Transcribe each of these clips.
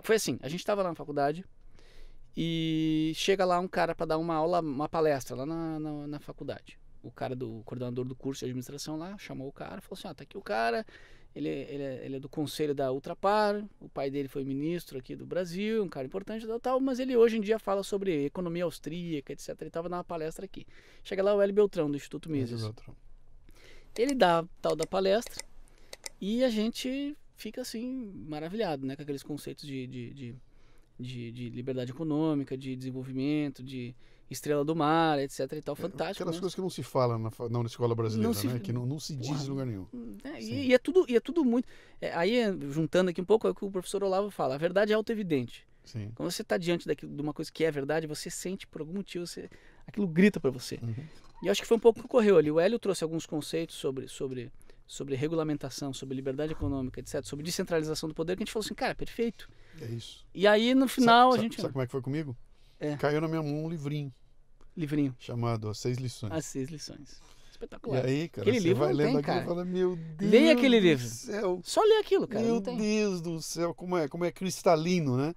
foi assim, a gente estava lá na faculdade e chega lá um cara para dar uma aula, uma palestra lá na faculdade. O cara do coordenador do curso de administração lá chamou o cara e falou assim, tá aqui o cara, ele é do conselho da Ultrapar, o pai dele foi ministro aqui do Brasil, um cara importante e tal, mas ele hoje em dia fala sobre economia austríaca, etc. Ele estava dando uma palestra aqui. Chega lá o Hélio Beltrão, do Instituto Mises. Ele dá tal da palestra e a gente fica assim, maravilhado, né, com aqueles conceitos de liberdade econômica, de desenvolvimento, de estrela do mar, etc e tal, fantástico. Aquelas coisas que não se fala na escola brasileira, né? Que não se diz em lugar nenhum. E é tudo muito... aí, juntando aqui um pouco, é o que o professor Olavo fala, a verdade é auto-evidente. Sim. Quando você está diante de uma coisa que é verdade, você sente, por algum motivo, aquilo grita para você. Uhum. E eu acho que foi um pouco o que ocorreu ali. O Hélio trouxe alguns conceitos sobre regulamentação, sobre liberdade econômica, etc., sobre descentralização do poder, que a gente falou assim, cara, perfeito. É isso. E aí, no final, Sabe como é que foi comigo? Caiu na minha mão um livrinho. Chamado As 6 Lições. As 6 Lições. Espetacular. E aí, cara, aquele você livro vai lendo aquilo cara. E fala, meu Deus Leia aquele do livro. céu. Só lê aquilo, cara. Meu Deus do céu, como é cristalino, né?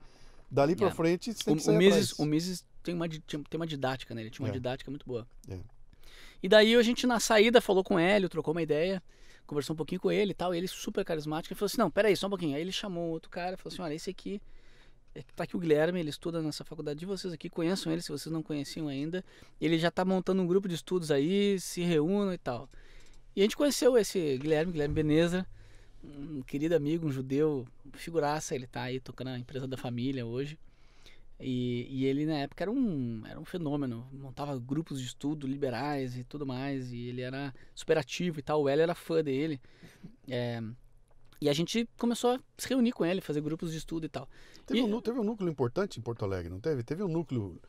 Dali pra frente, você tem que sair atrás. O Mises tem uma didática, né? Ele tinha uma didática muito boa. E daí a gente, na saída, falou com o Hélio, trocou uma ideia, conversou um pouquinho com ele e tal, e ele super carismático, ele falou assim, não, peraí, só um pouquinho. Aí ele chamou outro cara, falou assim, olha, esse aqui, tá aqui o Guilherme, ele estuda nessa faculdade de vocês aqui, conheçam ele se vocês não conheciam ainda, ele já tá montando um grupo de estudos aí, se reúnam e tal. E a gente conheceu esse Guilherme Beneza, um querido amigo, um judeu, figuraça, ele tá aí tocando a empresa da família hoje. E ele na época era um fenômeno, montava grupos de estudo liberais e tudo mais, e ele era super ativo e tal, o Hélio era fã dele. E a gente começou a se reunir com ele, fazer grupos de estudo e tal. Teve um núcleo importante em Porto Alegre, não teve? Teve um núcleo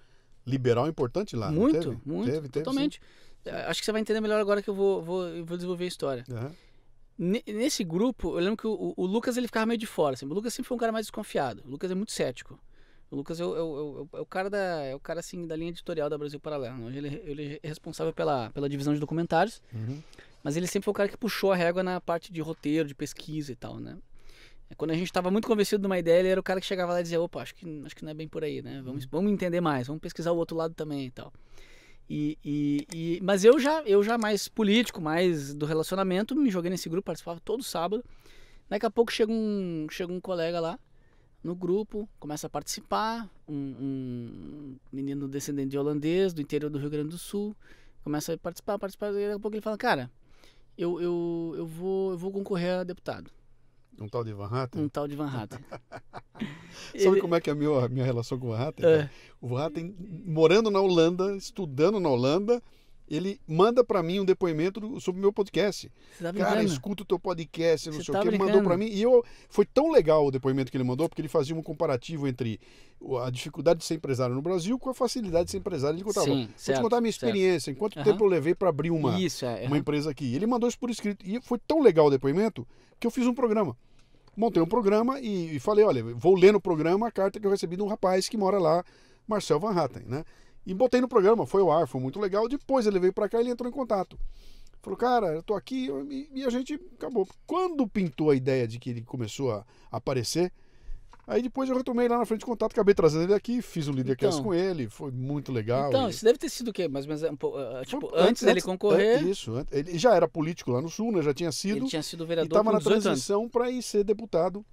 liberal importante lá, muito, não teve? Muito, teve, totalmente. Acho que você vai entender melhor agora que eu vou desenvolver a história. Nesse grupo, eu lembro que o Lucas ele ficava meio de fora. Assim. O Lucas sempre foi um cara mais desconfiado. O Lucas é muito cético. O Lucas é o cara assim, da linha editorial da Brasil Paralelo. Hoje ele é responsável pela divisão de documentários. Uhum. Mas ele sempre foi o cara que puxou a régua na parte de roteiro, de pesquisa e tal, né? Quando a gente estava muito convencido de uma ideia, ele era o cara que chegava lá e dizia, opa, acho que não é bem por aí, né? Vamos entender mais, vamos pesquisar o outro lado também e tal. Mas eu já mais político, mais do relacionamento, me joguei nesse grupo, participava todo sábado. Daqui a pouco chega um colega lá no grupo, começa a participar, um menino descendente de holandês, do interior do Rio Grande do Sul, começa a participar, e daqui a pouco ele fala, cara, eu vou concorrer a deputado. Um tal de Van Hatten? Um tal de Van Hatten. Sabe como é que é a minha relação com o Van Hatten? O Van Hatten, morando na Holanda, estudando na Holanda, ele manda pra mim um depoimento sobre o meu podcast. Você tá cara, brincando? escuta o teu podcast, não Você sei tá o que, ele mandou pra mim. E foi tão legal o depoimento que ele mandou, porque ele fazia um comparativo entre a dificuldade de ser empresário no Brasil com a facilidade de ser empresário. Ele contava, vou te contar a minha experiência, em quanto tempo eu levei pra abrir uma empresa aqui. Ele mandou isso por escrito. E foi tão legal o depoimento que eu fiz um programa. Montei um programa e falei, olha, vou ler no programa a carta que eu recebi de um rapaz que mora lá, Marcel Van Hatten, né? E botei no programa, foi ao ar, foi muito legal. Depois ele veio pra cá e ele entrou em contato. Falou, cara, eu tô aqui e a gente acabou. Quando pintou a ideia de que ele começou a aparecer, aí depois eu retomei lá na frente de contato, acabei trazendo ele aqui, fiz um Leadercast com ele, foi muito legal. Então, isso deve ter sido o quê? Mais ou menos tipo, antes dele concorrer? Isso, ele já era político lá no Sul, né? Já tinha sido. Ele tinha sido vereador. E estava na transição para ir ser deputado.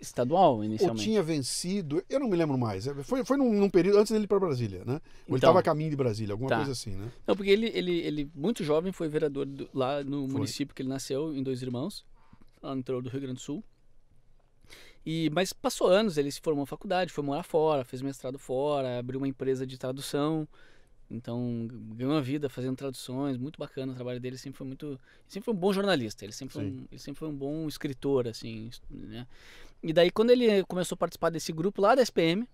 Estadual, inicialmente. Ou tinha vencido, eu não me lembro mais. Foi num período antes dele ir para Brasília, né? Ou ele estava a caminho de Brasília, alguma coisa assim, né? Não, porque ele muito jovem, foi vereador lá no município que ele nasceu, em Dois Irmãos, lá no interior do Rio Grande do Sul. Mas passou anos, ele se formou na faculdade, foi morar fora, fez mestrado fora, abriu uma empresa de tradução. Então, ganhou uma vida fazendo traduções, muito bacana o trabalho dele, sempre foi um bom jornalista, ele sempre foi um bom escritor, assim, né? E daí, quando ele começou a participar desse grupo lá da SPM,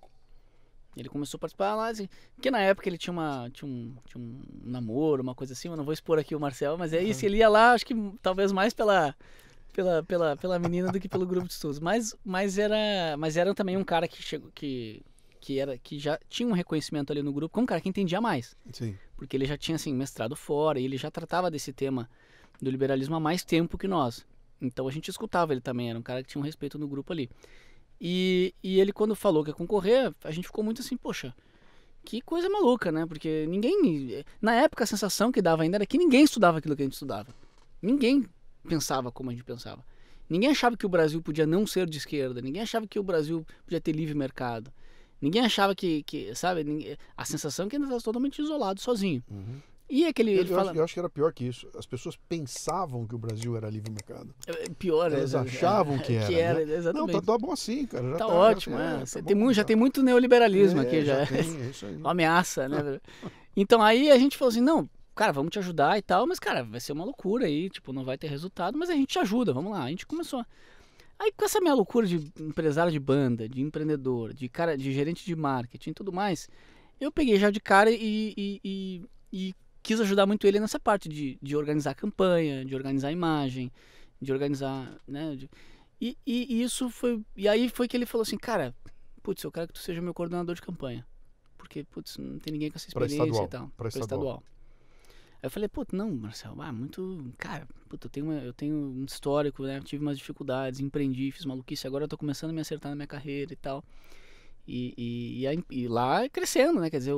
ele começou a participar lá, assim, que na época ele tinha um namoro, uma coisa assim, eu não vou expor aqui o Marcel, mas é isso, ele ia lá, acho que talvez mais pela menina do que pelo grupo de estudos, mas era também um cara que chegou, que já tinha um reconhecimento ali no grupo como um cara que entendia mais. Sim. Porque ele já tinha, assim, mestrado fora e ele já tratava desse tema do liberalismo há mais tempo que nós. Então a gente escutava ele também, era um cara que tinha um respeito no grupo ali. E ele, quando falou que ia concorrer, a gente ficou muito assim, poxa, que coisa maluca, né? Porque ninguém... Na época, a sensação que dava ainda era que ninguém estudava aquilo que a gente estudava. Ninguém pensava como a gente pensava. Ninguém achava que o Brasil podia não ser de esquerda. Ninguém achava que o Brasil podia ter livre mercado. Ninguém achava que sabe? A sensação é que ainda estava totalmente isolado, sozinho. Uhum. E aquele... Eu acho que era pior que isso. As pessoas pensavam que o Brasil era livre mercado. Pior, elas achavam que era. Que era, né? exatamente. Não, tá bom assim, cara. Tá ótimo, já tem muito neoliberalismo aqui, já. É isso aí. Uma ameaça, né? Então aí a gente falou assim, não, cara, vamos te ajudar e tal, mas, cara, vai ser uma loucura aí, tipo, não vai ter resultado, mas a gente te ajuda, vamos lá. A gente começou. Aí com essa minha loucura de empresário de banda, de empreendedor, de gerente de marketing e tudo mais, eu peguei já de cara e quis ajudar muito ele nessa parte de organizar a campanha, de organizar a imagem, de organizar, né? E isso foi... E aí foi que ele falou assim, cara, putz, eu quero que tu seja meu coordenador de campanha. Porque, putz, não tem ninguém com essa experiência e tal. Pra estadual. Aí eu falei, putz, não, Marcelo, muito... Cara, putz, eu tenho um histórico, né? Tive umas dificuldades, empreendi, fiz maluquice, agora eu tô começando a me acertar na minha carreira e tal. E lá crescendo, né? Quer dizer,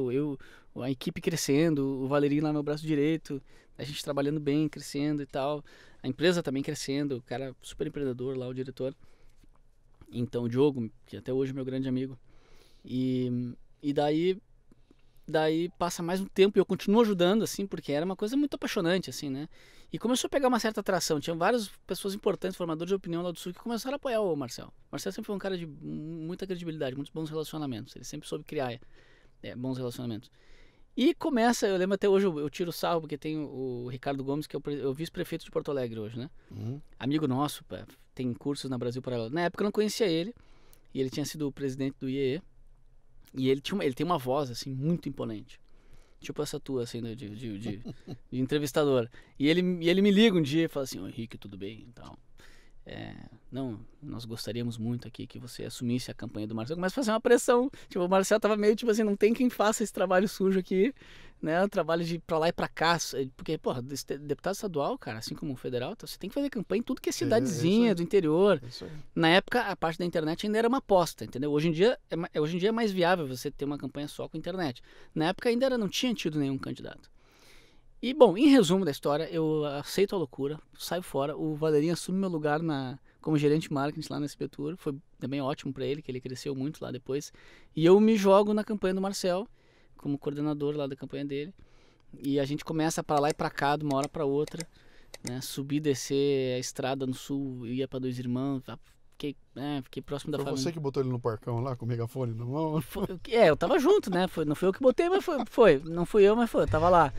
a equipe crescendo, o Valerinho lá meu braço direito, a gente trabalhando bem, crescendo e tal. A empresa também crescendo, o cara super empreendedor lá, o diretor. Então o Diogo, que até hoje é meu grande amigo. E daí passa mais um tempo e eu continuo ajudando, assim, porque era uma coisa muito apaixonante, assim, né? E começou a pegar uma certa atração. Tinha várias pessoas importantes, formadores de opinião lá do Sul, que começaram a apoiar o Marcel. O Marcel sempre foi um cara de muita credibilidade, muitos bons relacionamentos. Ele sempre soube criar bons relacionamentos. E começa, eu lembro até hoje, eu tiro sarro, porque tem o Ricardo Gomes, que é o vice-prefeito de Porto Alegre hoje, né? Amigo nosso, tem cursos na Brasil Paralelo. Na época eu não conhecia ele, e ele tinha sido o presidente do IEE. E ele tem uma voz, assim, muito imponente. Tipo essa tua, assim, né, de entrevistador. E ele me liga um dia e fala assim, ô Henrique, tudo bem? Então, não, nós gostaríamos muito aqui que você assumisse a campanha do Marcel. Começa a fazer uma pressão. Tipo, o Marcel tava meio, tipo assim, não tem quem faça esse trabalho sujo aqui, né? O trabalho de ir pra lá e pra cá. Porque, porra, deputado estadual, cara, assim como o federal, você tem que fazer campanha em tudo que é cidadezinha do interior. Na época, a parte da internet ainda era uma aposta, entendeu? Hoje em dia é mais viável você ter uma campanha só com internet. Na época ainda não tinha tido nenhum candidato. E, bom, em resumo da história, eu aceito a loucura, saio fora, o Valerinho assume meu lugar como gerente de marketing lá na SP Tour, foi também ótimo para ele, que ele cresceu muito lá depois, e eu me jogo na campanha do Marcel, como coordenador lá da campanha dele, e a gente começa para lá e para cá, de uma hora para outra, né, subir, descer a estrada no sul, ia para Dois Irmãos, fiquei próximo da família. Foi você que botou ele no parcão lá, com o megafone na mão? Eu tava junto, né, não foi eu que botei, mas foi, não fui eu, mas foi, eu tava lá.